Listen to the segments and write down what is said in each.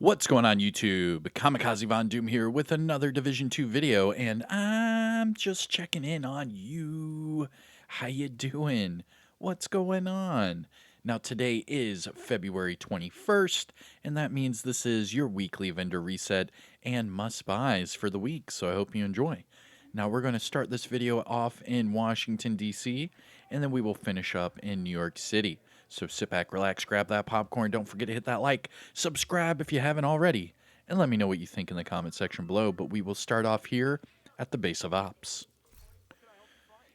What's going on YouTube? Kamikazevondoom here with another Division 2 video, and I'm just checking in on you. How you doing? What's going on? Now today is February 21st, and that means this is your weekly vendor reset and must-buys for the week, so I hope you enjoy. Now we're going to start this video off in Washington, D.C., and then we will finish up in New York City. So sit back, relax, grab that popcorn. Don't forget to hit that like, subscribe if you haven't already, and let me know what you think in the comment section below. But we will start off here at the base of ops.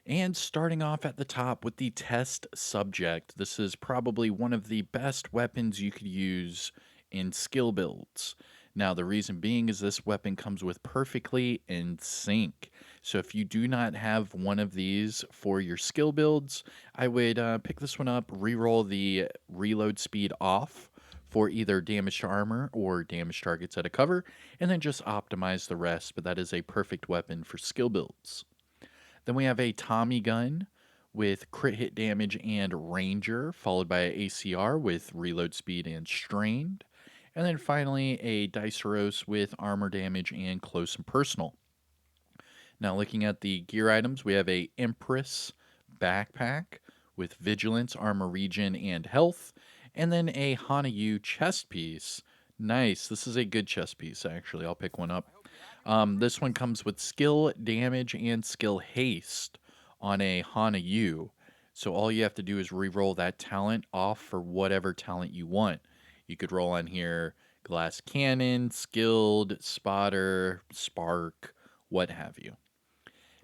And starting off at the top with the test subject, this is probably one of the best weapons you could use in skill builds. Now, the reason being is this weapon comes with perfectly in sync. So if you do not have one of these for your skill builds, I would pick this one up, reroll the reload speed off for either damage to armor or damage targets at a cover, and then just optimize the rest. But that is a perfect weapon for skill builds. Then we have a Tommy gun with crit hit damage and Ranger, followed by a ACR with reload speed and strained. And then finally a Diceros with armor damage and close and personal. Now looking at the gear items, we have a Empress backpack with vigilance, armor regen, and health. And then a Hanayu chest piece. Nice. This is a good chest piece, actually. I'll pick one up. This one comes with skill damage and skill haste on a Hanayu. So all you have to do is re-roll that talent off for whatever talent you want. You could roll on here glass cannon, skilled, spotter, spark, what have you.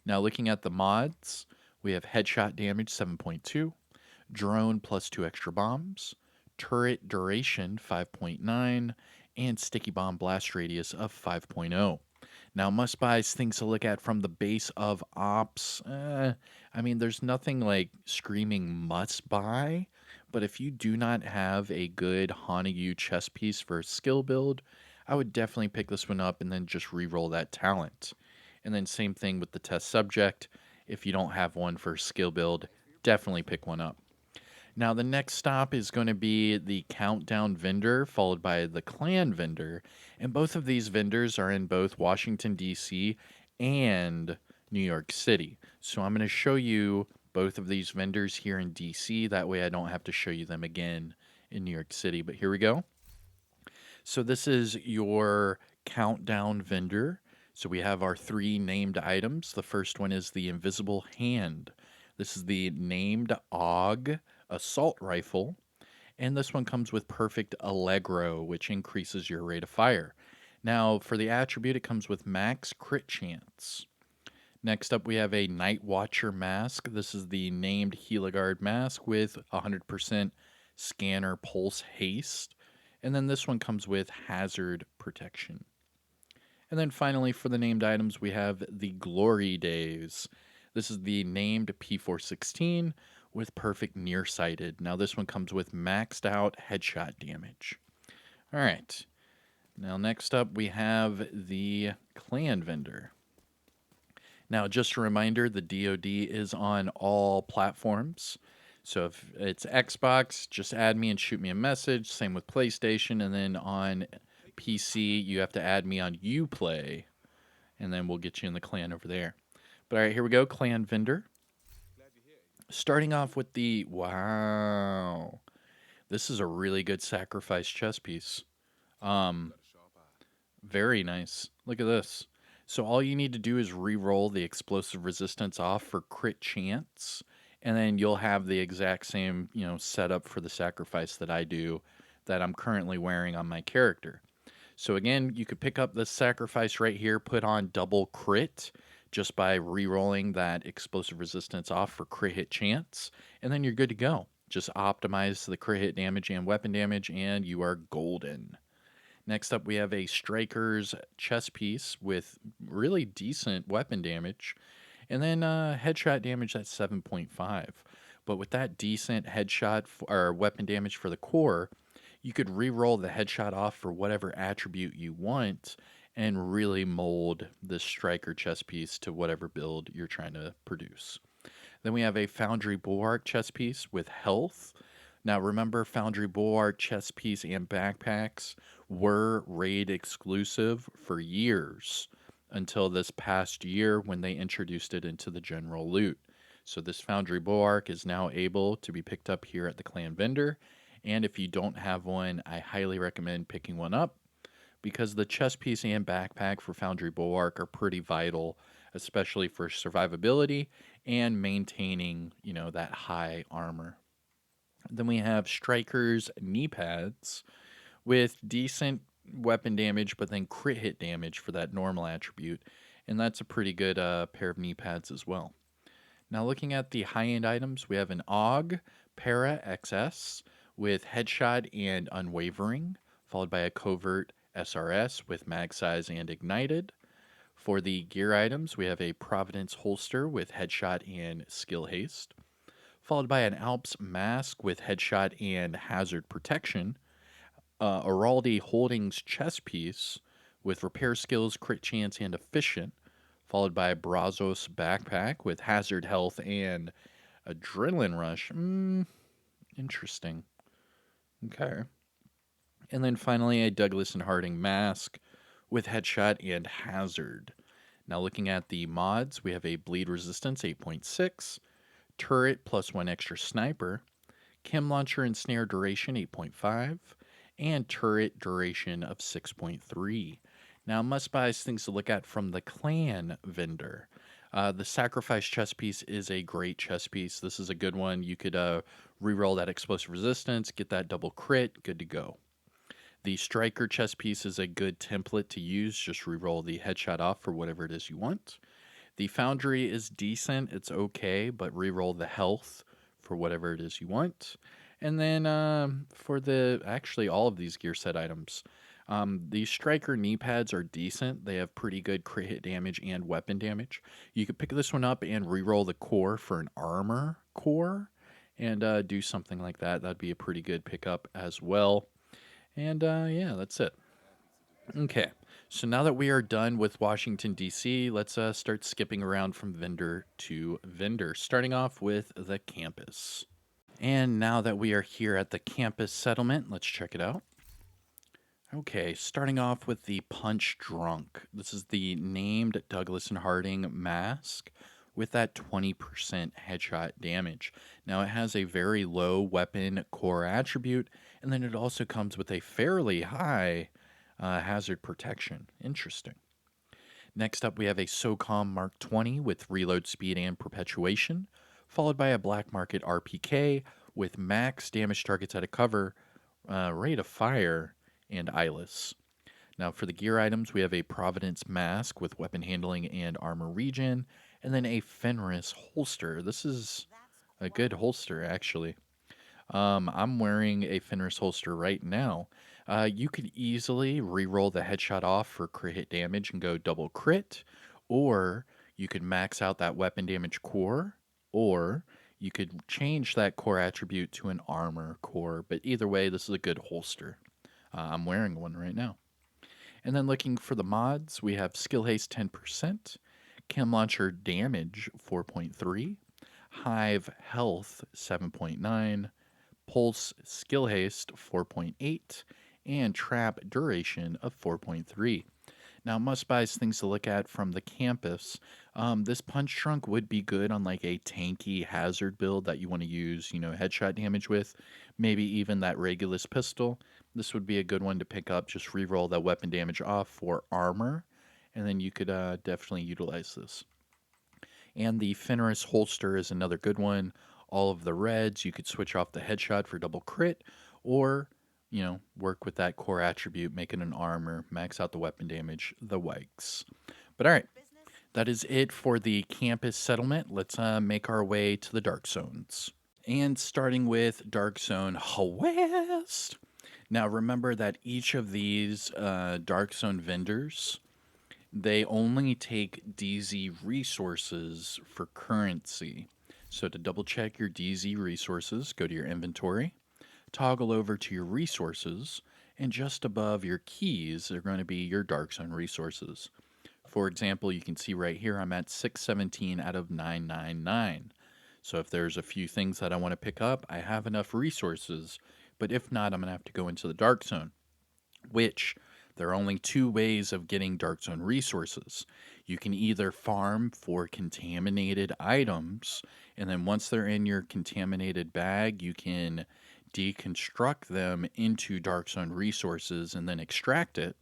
Now looking at the mods, we have headshot damage 7.2, drone plus 2 extra bombs, turret duration 5.9, and sticky bomb blast radius of 5.0. Now, must-buys, things to look at from the base of ops. I mean, there's nothing like screaming must-buy, but if you do not have a good Hanayu chess piece for a skill build, I would definitely pick this one up and then just re-roll that talent. And then same thing with the test subject. If you don't have one for skill build, definitely pick one up. Now, the next stop is going to be the Countdown vendor, followed by the Clan vendor. And both of these vendors are in both Washington, D.C. and New York City. So I'm going to show you both of these vendors here in D.C. That way I don't have to show you them again in New York City. But here we go. So this is your Countdown vendor. So we have our 3 named items. The first one is the Invisible Hand. This is the named AUG assault rifle, and this one comes with perfect Allegro, which increases your rate of fire. Now, for the attribute, it comes with max crit chance. Next up, we have a Night Watcher mask. This is the named Heliguard mask with 100% scanner pulse haste. And then this one comes with hazard protection. And then finally, for the named items, we have the Glory Days. This is the named P416 with perfect nearsighted. Now this one comes with maxed out headshot damage. All right. Now next up we have the Clan vendor. Now just a reminder, the DoD is on all platforms. So if it's Xbox, just add me and shoot me a message. Same with PlayStation. And then on PC, you have to add me on Uplay. And then we'll get you in the clan over there. But all right, here we go. Clan vendor. Starting off with the, wow, this is a really good sacrifice chess piece. Very nice. Look at this. So all you need to do is re-roll the explosive resistance off for crit chance, and then you'll have the exact same, setup for the sacrifice that I do, that I'm currently wearing on my character. So again, you could pick up this sacrifice right here, put on double crit, just by re-rolling that explosive resistance off for crit hit chance, and then you're good to go. Just optimize the crit hit damage and weapon damage, and you are golden. Next up, we have a Striker's chest piece with really decent weapon damage, and then headshot damage at 7.5. But with that decent headshot or weapon damage for the core, you could re-roll the headshot off for whatever attribute you want, and really mold this Striker chess piece to whatever build you're trying to produce. Then we have a Foundry Bulwark chess piece with health, Now, remember, Foundry Bulwark, chest piece, and backpacks were raid exclusive for years until this past year when they introduced it into the general loot. So, this Foundry Bulwark is now able to be picked up here at the clan vendor. And if you don't have one, I highly recommend picking one up because the chest piece and backpack for Foundry Bulwark are pretty vital, especially for survivability and maintaining, that high armor. Then we have Striker's knee pads with decent weapon damage, but then crit hit damage for that normal attribute. And that's a pretty good pair of knee pads as well. Now, looking at the high end items, we have an AUG Para XS with headshot and unwavering, followed by a covert SRS with mag size and ignited. For the gear items, we have a Providence holster with headshot and skill haste, followed by an Alps mask with headshot and hazard protection, Araldi Holdings chest piece with repair skills, crit chance, and efficient, followed by Brazos backpack with hazard health and adrenaline rush. Interesting. Okay. And then finally, a Douglas and Harding mask with headshot and hazard. Now, looking at the mods, we have a bleed resistance 8.6, turret plus 1 extra sniper, chem launcher and snare duration 8.5, and turret duration of 6.3. Now, must buys things to look at from the clan vendor. The sacrifice chest piece is a great chest piece. This is a good one. You could reroll that explosive resistance, get that double crit, good to go. The striker chest piece is a good template to use. Just reroll the headshot off for whatever it is you want. The foundry is decent. It's okay, but reroll the health for whatever it is you want. And then for actually all of these gear set items, the striker knee pads are decent. They have pretty good crit hit damage and weapon damage. You could pick this one up and reroll the core for an armor core and do something like that. That'd be a pretty good pickup as well. And yeah, that's it. Okay, so now that we are done with Washington, D.C., let's start skipping around from vendor to vendor, starting off with the campus. And now that we are here at the campus settlement, let's check it out. Okay, starting off with the Punch Drunk. This is the named Douglas and Harding mask with that 20% headshot damage. Now, it has a very low weapon core attribute, and then it also comes with a fairly high hazard protection. Interesting. Next up, we have a SOCOM Mark 20 with reload speed and perpetuation, followed by a Black Market RPK with max damage targets at a cover, rate of fire, and eyeless. Now, for the gear items, we have a Providence mask with weapon handling and armor regen, and then a Fenris holster. This is a good holster, actually. I'm wearing a Fenris holster right now. You could easily re-roll the headshot off for crit hit damage and go double crit, or you could max out that weapon damage core, or you could change that core attribute to an armor core. But either way, this is a good holster. I'm wearing one right now. And then looking for the mods, we have Skill Haste 10%, Chem Launcher Damage 4.3, Hive Health 7.9, Pulse Skill Haste 4.8, and Trap Duration of 4.3. Now, must buys things to look at from the campus. This punch trunk would be good on like a tanky hazard build that you want to use, headshot damage with, maybe even that Regulus pistol. This would be a good one to pick up. Just reroll that weapon damage off for armor, and then you could definitely utilize this. And the Fenris holster is another good one. All of the reds, you could switch off the headshot for double crit, or work with that core attribute, make it an armor, max out the weapon damage, the whites. But all right, that is it for the campus settlement. Let's make our way to the Dark Zones. And starting with Dark Zone West. Now remember that each of these Dark Zone vendors, they only take DZ resources for currency. So to double check your DZ resources, go to your inventory, toggle over to your resources, and just above your keys are going to be your Dark Zone resources. For example, you can see right here I'm at 617 out of 999. So if there's a few things that I want to pick up, I have enough resources. But if not, I'm going to have to go into the Dark Zone, which there are only two ways of getting Dark Zone resources. You can either farm for contaminated items, and then once they're in your contaminated bag, you can deconstruct them into Dark Zone resources and then extract it.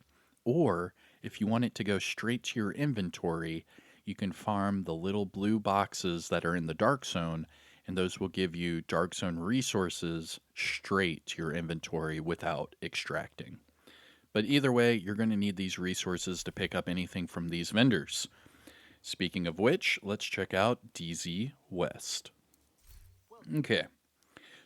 Or if you want it to go straight to your inventory, you can farm the little blue boxes that are in the Dark Zone, and those will give you Dark Zone resources straight to your inventory without extracting. But either way, you're going to need these resources to pick up anything from these vendors. Speaking of which, let's check out DZ West. Okay,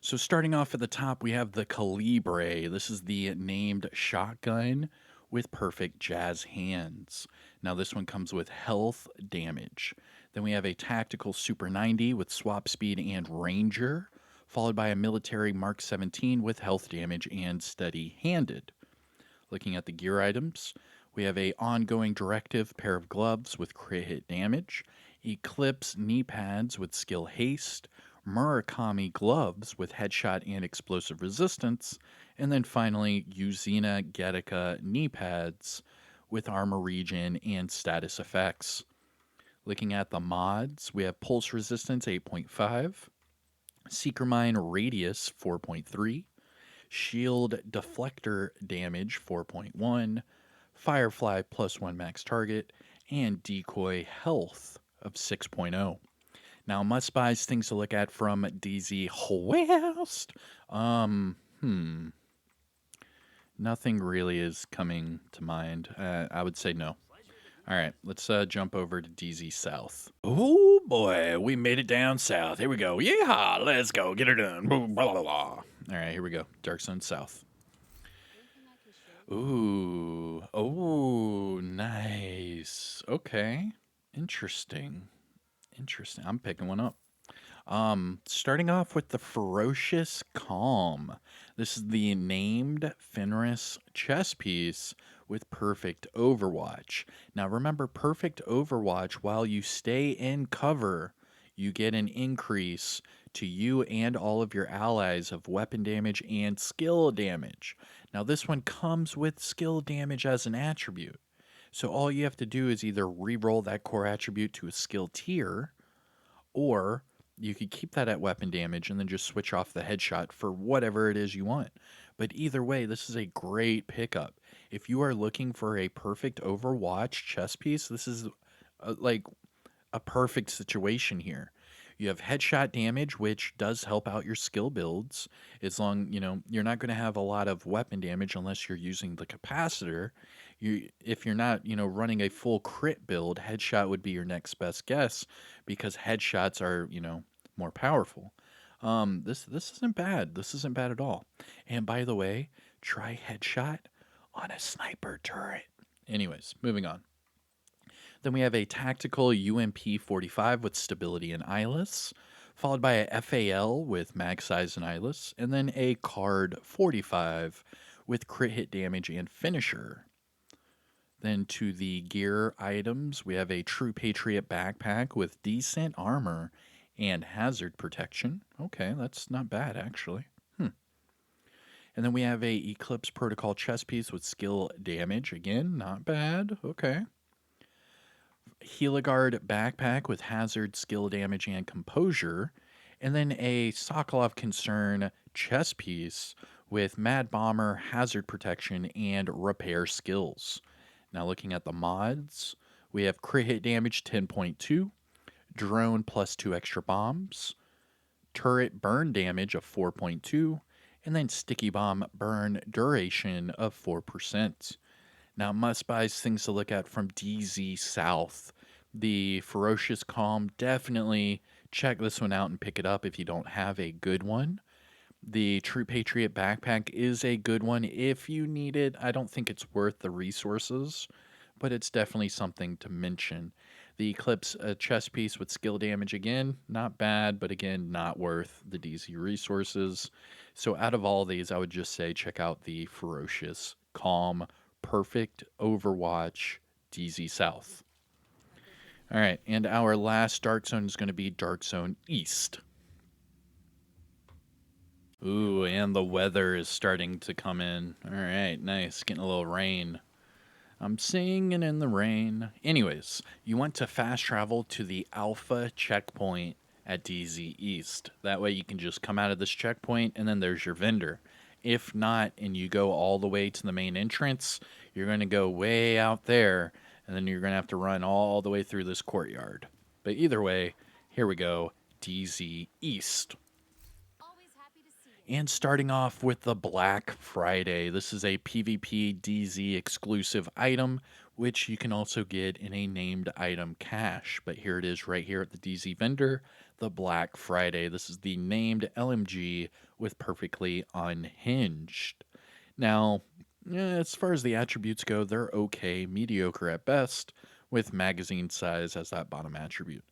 so starting off at the top, we have the Calibre. This is the named shotgun with perfect jazz hands. Now, this one comes with health damage. Then we have a tactical Super 90 with swap speed and Ranger, followed by a military Mark 17 with health damage and steady handed. Looking at the gear items, we have a ongoing directive pair of gloves with crit hit damage, Eclipse knee pads with skill haste, Murakami gloves with headshot and explosive resistance, and then finally Uzina Getica knee pads with armor regen and status effects. Looking at the mods, we have pulse resistance 8.5, Seeker Mine radius 4.3, shield deflector damage 4.1, firefly +1 max target, and decoy health of 6.0. Now, must buys things to look at from DZ West. Nothing really is coming to mind. I would say no. All right, let's jump over to DZ South. Oh boy, we made it down south. Here we go. Yeah, let's go. Get her done. Blah, blah, blah, blah. All right, here we go. Dark Zone South. Ooh. Oh, nice. Okay. Interesting. Interesting. I'm picking one up. Starting off with the Ferocious Calm. This is the named Fenris chess piece with perfect overwatch. Now remember, perfect overwatch, while you stay in cover, you get an increase to you and all of your allies of weapon damage and skill damage. Now this one comes with skill damage as an attribute. So all you have to do is either re-roll that core attribute to a skill tier, or you could keep that at weapon damage and then just switch off the headshot for whatever it is you want. But either way, this is a great pickup. If you are looking for a perfect Overwatch chess piece, this is like a perfect situation here. You have headshot damage, which does help out your skill builds. As long, you're not going to have a lot of weapon damage unless you're using the capacitor. If you're not, running a full crit build, headshot would be your next best guess because headshots are, more powerful. This isn't bad. This isn't bad at all. And by the way, try headshot on a sniper turret. Anyways, moving on. Then we have a tactical UMP 45 with stability and eyeless, followed by a FAL with mag size and eyeless, and then a card 45 with crit hit damage and finisher. Then to the gear items, we have a True Patriot backpack with decent armor and hazard protection. Okay, that's not bad actually. And then we have a Eclipse Protocol chest piece with skill damage. Again, not bad. Okay. Heligard backpack with hazard, skill damage, and composure. And then a Sokolov Concern chest piece with Mad Bomber, hazard protection, and repair skills. Now looking at the mods, we have crit hit damage 10.2, drone +2 extra bombs, turret burn damage of 4.2, and then sticky bomb burn duration of 4%. Now, must buys things to look at from DZ South. The Ferocious Calm, definitely check this one out and pick it up if you don't have a good one. The True Patriot backpack is a good one if you need it. I don't think it's worth the resources, but it's definitely something to mention. The Eclipse chest piece with skill damage, again, not bad, but again, not worth the DZ resources. So out of all these, I would just say check out the Ferocious Calm, perfect Overwatch DZ South. All right, and our last Dark Zone is going to be Dark Zone East. Ooh, and the weather is starting to come in. All right, nice. Getting a little rain. I'm singing in the rain. Anyways, you want to fast travel to the Alpha checkpoint at DZ East. That way you can just come out of this checkpoint and then there's your vendor. If not, and you go all the way to the main entrance, you're going to go way out there and then you're going to have to run all the way through this courtyard. But either way, here we go, DZ East. And starting off with the Black Friday. This is a PvP DZ exclusive item, which you can also get in a named item cache. But here it is right here at the DZ vendor, the Black Friday. This is the named LMG with Perfectly Unhinged. Now, as far as the attributes go, they're okay, mediocre at best, with magazine size as that bottom attribute.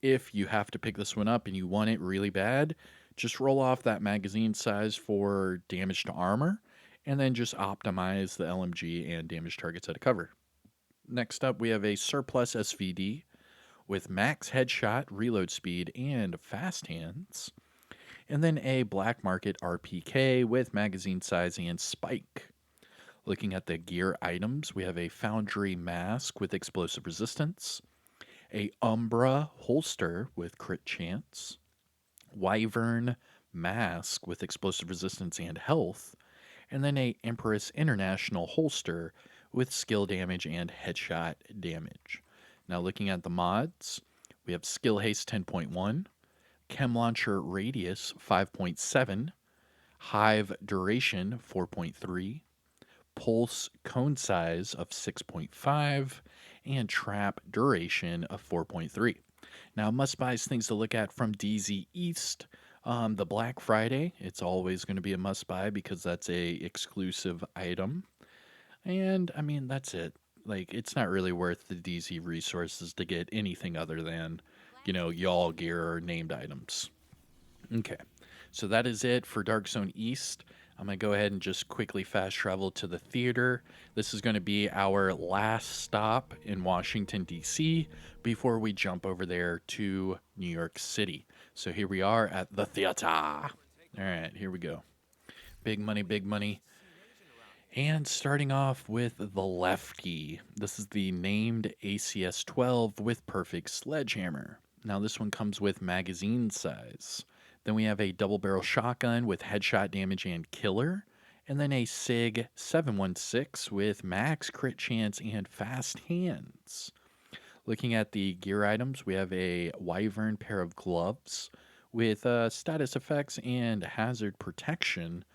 If you have to pick this one up and you want it really bad, just roll off that magazine size for damage to armor, and then just optimize the LMG and damage targets at a cover. Next up, we have a surplus SVD with max headshot, reload speed, and fast hands. And then a black market RPK with magazine size and spike. Looking at the gear items, we have a foundry mask with explosive resistance, a Umbra holster with crit chance, Wyvern mask with explosive resistance and health, and then a Empress International holster with skill damage and headshot damage. Now looking at the mods, we have Skill Haste 10.1, Chem Launcher Radius 5.7, Hive Duration 4.3, Pulse Cone Size of 6.5, and Trap Duration of 4.3. Now, must buys things to look at from DZ East. The Black Friday, it's always going to be a must buy because that's a exclusive item. And I mean, that's it. Like, it's not really worth the DZ resources to get anything other than, y'all gear or named items. Okay, so that is it for Dark Zone East. I'm going to go ahead and just quickly fast travel to the theater. This is going to be our last stop in Washington, D.C. before we jump over there to New York City. So here we are at the theater. All right, here we go. Big money, big money. And starting off with the Lefty. This is the named ACS 12 with perfect sledgehammer. Now, this one comes with magazine size. Then we have a double barrel shotgun with headshot damage and killer. And then a SIG 716 with max crit chance and fast hands. Looking at the gear items, we have a Wyvern pair of gloves with status effects and hazard protection.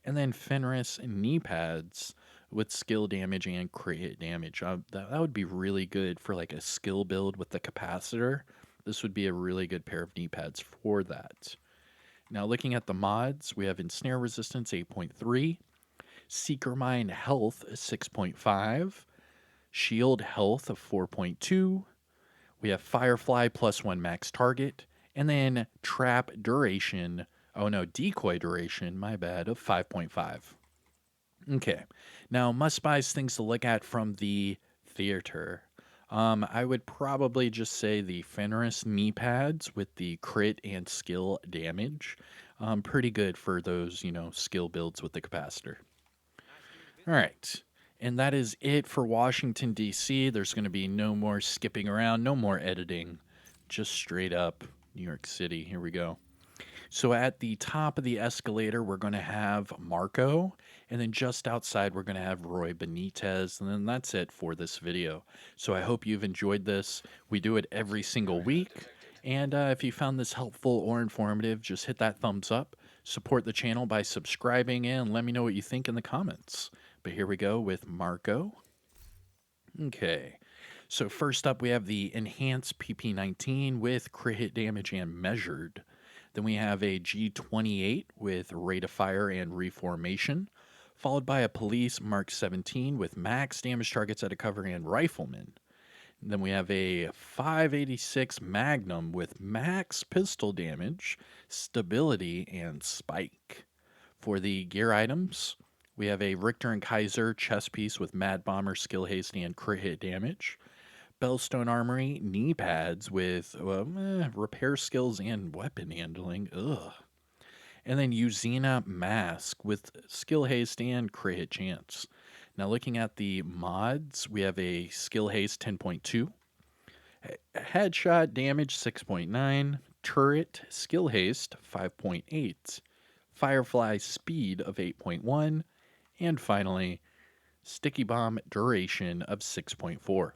And then Fenris knee pads with skill damage and crit hit damage. That would be really good for like a skill build with the capacitor. This would be a really good pair of knee pads for that. Now looking at the mods, we have Ensnare Resistance 8.3, Seeker Mine Health 6.5, Shield Health of 4.2, we have Firefly +1 max target, and then Trap Duration, Decoy Duration, my bad, of 5.5. Okay, now must buys things to look at from the theater. I would probably just say the Fenris knee pads with the crit and skill damage. Pretty good for those, skill builds with the capacitor. All right. And that is it for Washington, D.C. There's going to be no more skipping around, no more editing. Just straight up New York City. Here we go. So at the top of the escalator, we're going to have Marco. And then just outside, we're going to have Roy Benitez. And then that's it for this video. So I hope you've enjoyed this. We do it every single week. And if you found this helpful or informative, just hit that thumbs up. Support the channel by subscribing and let me know what you think in the comments. But here we go with Marco. Okay. So first up, we have the Enhanced PP19 with crit hit damage and measured. Then we have a G28 with rate of fire and reformation, followed by a Police Mark 17 with max damage targets at a cover and rifleman. And then we have a 586 Magnum with max pistol damage, stability, and spike. For the gear items, we have a Richter and Kaiser chest piece with Mad Bomber, skill haste, and crit hit damage. Bellstone Armory knee pads with repair skills and weapon handling. Ugh. And then Uzina Mask with Skill Haste and Crit Hit Chance. Now, looking at the mods, we have a Skill Haste 10.2, Headshot Damage 6.9, Turret Skill Haste 5.8, Firefly Speed of 8.1, and finally, Sticky Bomb Duration of 6.4.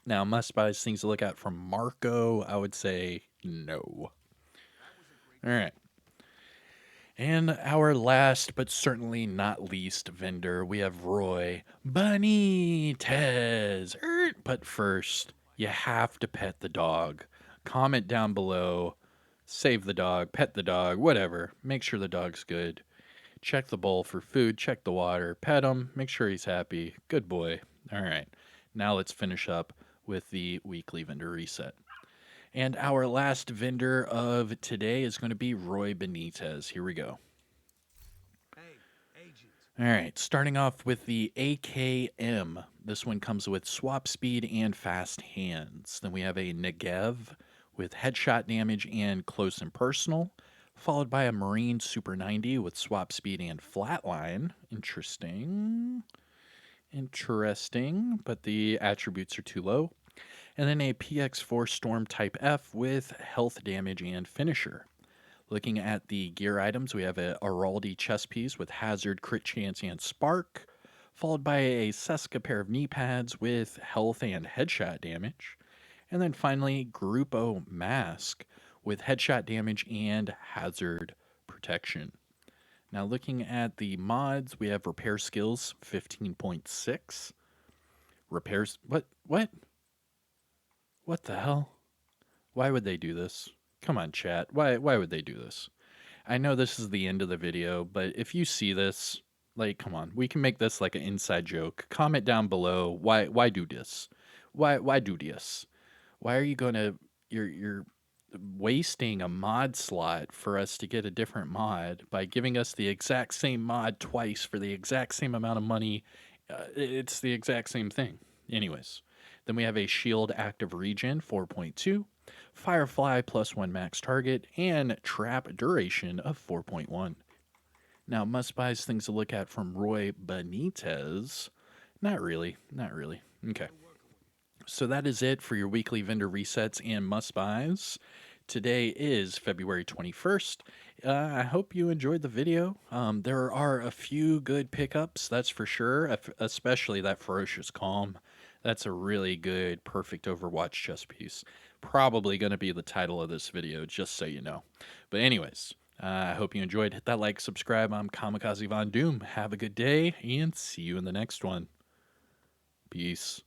Now, must buys things to look at from Marco, I would say no. All right. And our last but certainly not least vendor, we have Roy Benitez. But first, you have to pet the dog. Comment down below, save the dog, pet the dog, whatever. Make sure the dog's good. Check the bowl for food, check the water, pet him, make sure he's happy. Good boy. All right. Now let's finish up with the weekly vendor reset. And our last vendor of today is going to be Roy Benitez. Here we go. All right, starting off with the AKM. This one comes with swap speed and fast hands. Then we have a Negev with headshot damage and close and personal, followed by a Marine Super 90 with swap speed and flatline. Interesting. Interesting, but the attributes are too low. And then a PX4 Storm Type F with health damage and finisher. Looking at the gear items, we have a Araldi chest piece with hazard, crit chance, and spark, followed by a Seska pair of knee pads with health and headshot damage. And then finally, Grupo mask with headshot damage and hazard protection. Now looking at the mods, we have repair skills 15.6. Repairs, what? What the hell? Why would they do this? Come on, chat. Why would they do this? I know this is the end of the video, but if you see this, like, come on. We can make this like an inside joke. Comment down below why do this? Why do this? Why are you gonna you're wasting a mod slot for us to get a different mod by giving us the exact same mod twice for the exact same amount of money? It's the exact same thing. Anyways, then we have a shield active regen 4.2. Firefly +1 max target, and trap duration of 4.1. Now, must buys things to look at from Roy Benitez. Not really. Okay. So that is it for your weekly vendor resets and must buys. Today is February 21st. I hope you enjoyed the video. There are a few good pickups, that's for sure, especially that Ferocious Calm. That's a really good, perfect Overwatch chess piece. Probably going to be the title of this video, just so you know. But anyways, I hope you enjoyed. Hit that like, subscribe. I'm Kamikazevondoom. Have a good day, and see you in the next one. Peace.